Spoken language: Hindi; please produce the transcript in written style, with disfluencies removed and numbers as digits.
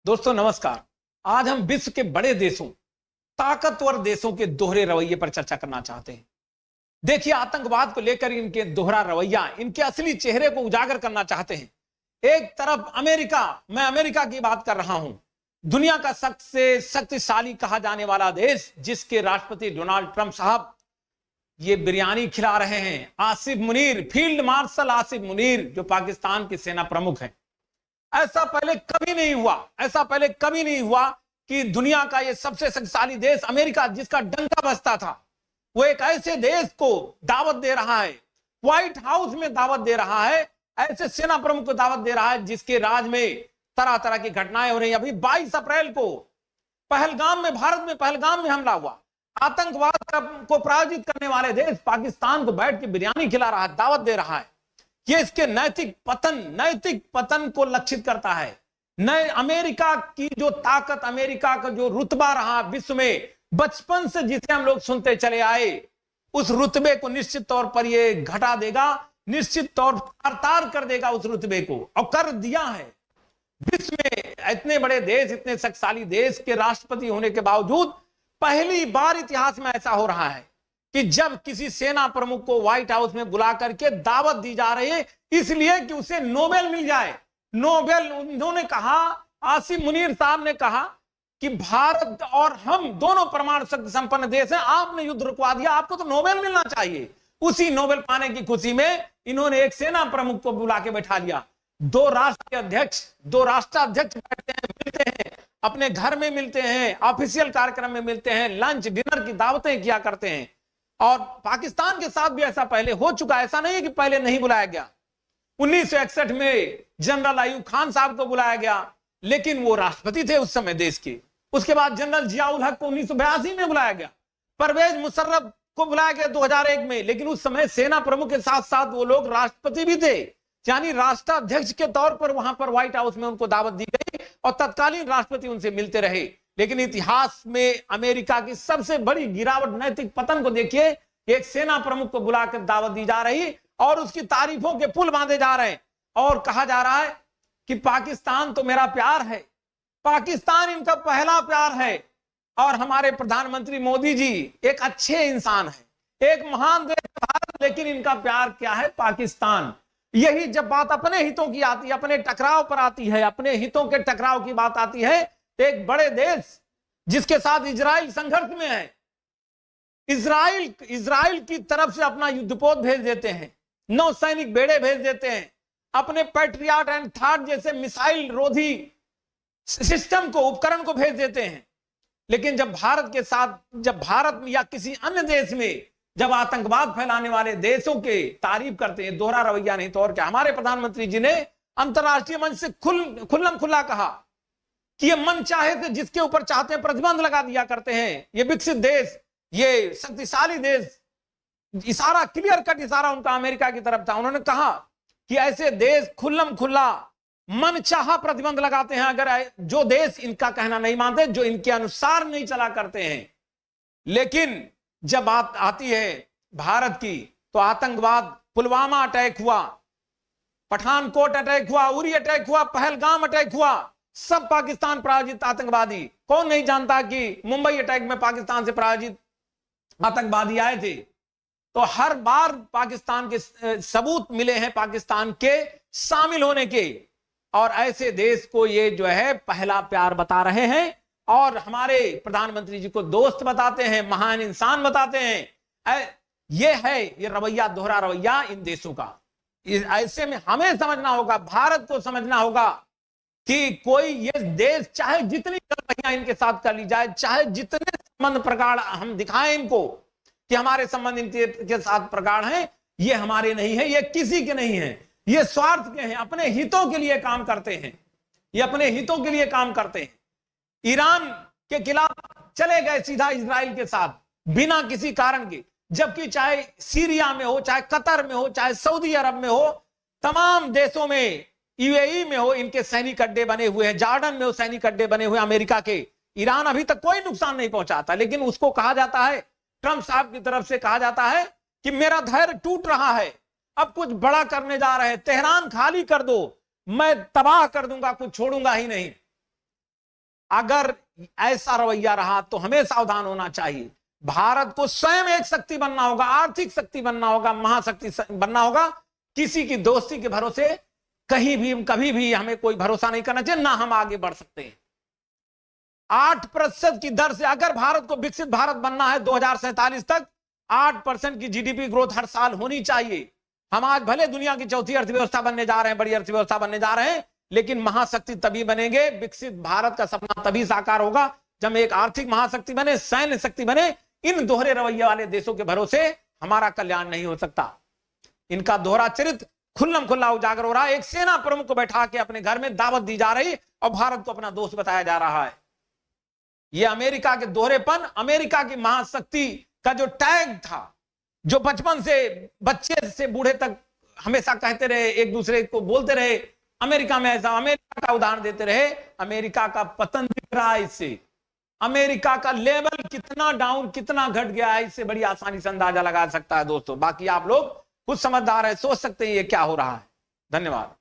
दोस्तों नमस्कार। आज हम विश्व के बड़े देशों, ताकतवर देशों के दोहरे रवैये पर चर्चा करना चाहते हैं। देखिए, आतंकवाद को लेकर इनके दोहरा रवैया इनके असली चेहरे को उजागर करना चाहते हैं। एक तरफ अमेरिका, मैं अमेरिका की बात कर रहा हूं, दुनिया का सबसे शक्तिशाली कहा जाने वाला देश, जिसके राष्ट्रपति डोनाल्ड ट्रंप साहब ये बिरयानी खिला रहे हैं। आसिफ मुनीर, फील्ड मार्शल आसिफ मुनीर, जो पाकिस्तान के सेना प्रमुख हैं। ऐसा पहले कभी नहीं हुआ, ऐसा पहले कभी नहीं हुआ कि दुनिया का ये सबसे शक्तिशाली देश अमेरिका, जिसका डंका बजता था, वो एक ऐसे देश को दावत दे रहा है, व्हाइट हाउस में दावत दे रहा है, ऐसे सेना प्रमुख को दावत दे रहा है जिसके राज में तरह तरह की घटनाएं हो रही हैं। अभी 22 अप्रैल को पहलगाम में, भारत में पहलगाम में हमला हुआ। आतंकवाद को प्रायोजित करने वाले देश पाकिस्तान को बैठ के बिरयानी खिला रहा है, दावत दे रहा है। ये इसके नैतिक पतन को लक्षित करता है। नए अमेरिका की जो ताकत, अमेरिका का जो रुतबा रहा विश्व में बचपन से, जिसे हम लोग सुनते चले आए, उस रुतबे को निश्चित तौर पर ये घटा देगा, निश्चित तौर पर तार कर देगा उस रुतबे को, और कर दिया है। विश्व में इतने बड़े देश, इतने शक्तिशाली देश के राष्ट्रपति होने के बावजूद पहली बार इतिहास में ऐसा हो रहा है कि जब किसी सेना प्रमुख को व्हाइट हाउस में बुला करके दावत दी जा रही है, इसलिए कि उसे नोबेल मिल जाए। नोबेल, उन्होंने कहा, आसिफ मुनीर साहब ने कहा कि भारत और हम दोनों परमाणु शक्ति संपन्न देश हैं, आपने युद्ध रुकवा दिया, आपको तो नोबेल मिलना चाहिए। उसी नोबेल पाने की खुशी में इन्होंने एक सेना प्रमुख को बुला के बैठा लिया। दो राष्ट्राध्यक्ष बैठते हैं, मिलते हैं, अपने घर में मिलते हैं, ऑफिशियल कार्यक्रम में मिलते हैं, लंच डिनर की दावतें किया करते हैं। और पाकिस्तान के साथ भी ऐसा पहले हो चुका है, ऐसा नहीं है कि पहले नहीं बुलाया गया। 1961 में जनरल अयूब खान साहब को बुलाया गया, लेकिन वो राष्ट्रपति थे उस समय देश के। उसके बाद जनरल जियाउल हक को 1982 में बुलाया गया। परवेज मुशर्रफ को बुलाया गया 2001 में, लेकिन उस समय सेना प्रमुख के साथ साथ वो लोग राष्ट्रपति भी थे, यानी राष्ट्राध्यक्ष के तौर पर वहां पर व्हाइट हाउस में उनको दावत दी गई और तत्कालीन राष्ट्रपति उनसे मिलते रहे। लेकिन इतिहास में अमेरिका की सबसे बड़ी गिरावट, नैतिक पतन को देखिए। एक सेना प्रमुख को बुलाकर दावत दी जा रही और उसकी तारीफों के पुल बांधे जा रहे हैं, और कहा जा रहा है कि पाकिस्तान तो मेरा प्यार है, पाकिस्तान इनका पहला प्यार है। और हमारे प्रधानमंत्री मोदी जी एक अच्छे इंसान है, एक महान देश भारत, लेकिन इनका प्यार क्या है? पाकिस्तान। यही जब बात अपने हितों की आती है, अपने टकराव पर आती है, अपने हितों के टकराव की बात आती है, एक बड़े देश जिसके साथ इजराइल संघर्ष में है, इजराइल की तरफ से अपना युद्धपोत भेज देते हैं, नौसैनिक बेड़े भेज देते हैं, अपने पैट्रियट एंड थॉट जैसे मिसाइल रोधी सिस्टम को, उपकरण को भेज देते हैं। लेकिन जब भारत के साथ, जब भारत में या किसी अन्य देश में जब आतंकवाद फैलाने वाले देशों के तारीफ करते हैं, दोहरा रवैया नहीं तो और क्या। हमारे प्रधानमंत्री जी ने अंतरराष्ट्रीय मंच से खुल्लम खुल्ला कहा कि ये मन चाहे से जिसके ऊपर चाहते हैं प्रतिबंध लगा दिया करते हैं। ये विकसित देश, ये शक्तिशाली देश, इशारा, क्लियर कट इशारा उनका अमेरिका की तरफ था। उन्होंने कहा कि ऐसे देश खुल्लम खुल्ला मन चाहा प्रतिबंध लगाते हैं, अगर जो देश इनका कहना नहीं मानते, जो इनके अनुसार नहीं चला करते हैं। लेकिन जब बात आती है भारत की, तो आतंकवाद, पुलवामा अटैक हुआ, पठानकोट अटैक हुआ, उरी अटैक हुआ, पहलगाम अटैक हुआ, सब पाकिस्तान प्रायोजित आतंकवादी। कौन नहीं जानता कि मुंबई अटैक में पाकिस्तान से प्रायोजित आतंकवादी आए थे। तो हर बार पाकिस्तान के सबूत मिले हैं पाकिस्तान के शामिल होने के, और ऐसे देश को ये जो है पहला प्यार बता रहे हैं, और हमारे प्रधानमंत्री जी को दोस्त बताते हैं, महान इंसान बताते हैं। ये है ये रवैया, दोहरा रवैया इन देशों का। ऐसे में हमें समझना होगा, भारत को समझना होगा कि कोई ये देश चाहे जितनी गलतियां इनके साथ कर ली जाए, चाहे जितने संबंध प्रगाढ़ हम दिखाएं इनको कि हमारे संबंध इनके साथ प्रगाढ़ हैं, ये हमारे नहीं है, ये किसी के नहीं है, ये स्वार्थ के हैं, अपने हितों के लिए काम करते हैं, ये अपने हितों के लिए काम करते हैं। ईरान के खिलाफ चले गए सीधा इजराइल के साथ बिना किसी कारण के, जबकि चाहे सीरिया में हो, चाहे कतर में हो, चाहे सऊदी अरब में हो, तमाम देशों में, यूएई में हो, इनके सैनिक अड्डे बने हुए हैं, जॉर्डन में हो सैनिक अड्डे बने हुए अमेरिका के। ईरान अभी तक कोई नुकसान नहीं पहुंचाता, लेकिन उसको कहा जाता है, ट्रंप साहब की तरफ से कहा जाता है कि मेरा धैर्य टूट रहा है, अब कुछ बड़ा करने जा रहे हैं, तेहरान खाली कर दो, मैं तबाह कर दूंगा, कुछ छोड़ूंगा ही नहीं। अगर ऐसा रवैया रहा तो हमें सावधान होना चाहिए। भारत को स्वयं एक शक्ति बनना होगा, आर्थिक शक्ति बनना होगा, महाशक्ति बनना होगा। किसी की दोस्ती के भरोसे कहीं भी कभी भी हमें कोई भरोसा नहीं करना चाहिए, ना हम आगे बढ़ सकते हैं। 8% की दर से अगर भारत को विकसित भारत बनना है 2047 तक, 8% की जीडीपी ग्रोथ हर साल होनी चाहिए। हम आज भले दुनिया की चौथी अर्थव्यवस्था बनने जा रहे हैं, बड़ी अर्थव्यवस्था बनने जा रहे हैं, लेकिन महाशक्ति तभी बनेंगे, विकसित भारत का सपना तभी साकार होगा जब एक आर्थिक महाशक्ति बने, सैन्य शक्ति बने। इन दोहरे रवैये वाले देशों के भरोसे हमारा कल्याण नहीं हो सकता। इनका दोहरा चरित्र खुल्लम खुल्ला उजागर हो रहा है। एक सेना प्रमुख को बैठा के अपने घर में दावत दी जा रही और भारत को अपना दोस्त बताया जा रहा है। यह अमेरिका के दोहरेपन, अमेरिका की महाशक्ति का जो टैग था, जो बचपन से बच्चे से बूढ़े तक हमेशा कहते रहे, एक दूसरे को बोलते रहे अमेरिका में ऐसा, अमेरिका का उदाहरण देते रहे, अमेरिका का पतन दिख रहा है इससे। अमेरिका का लेवल कितना डाउन, कितना घट गया है, इससे बड़ी आसानी से अंदाजा लगा सकता है दोस्तों। बाकी आप लोग खुद समझदार है, सोच सकते हैं ये क्या हो रहा है। धन्यवाद।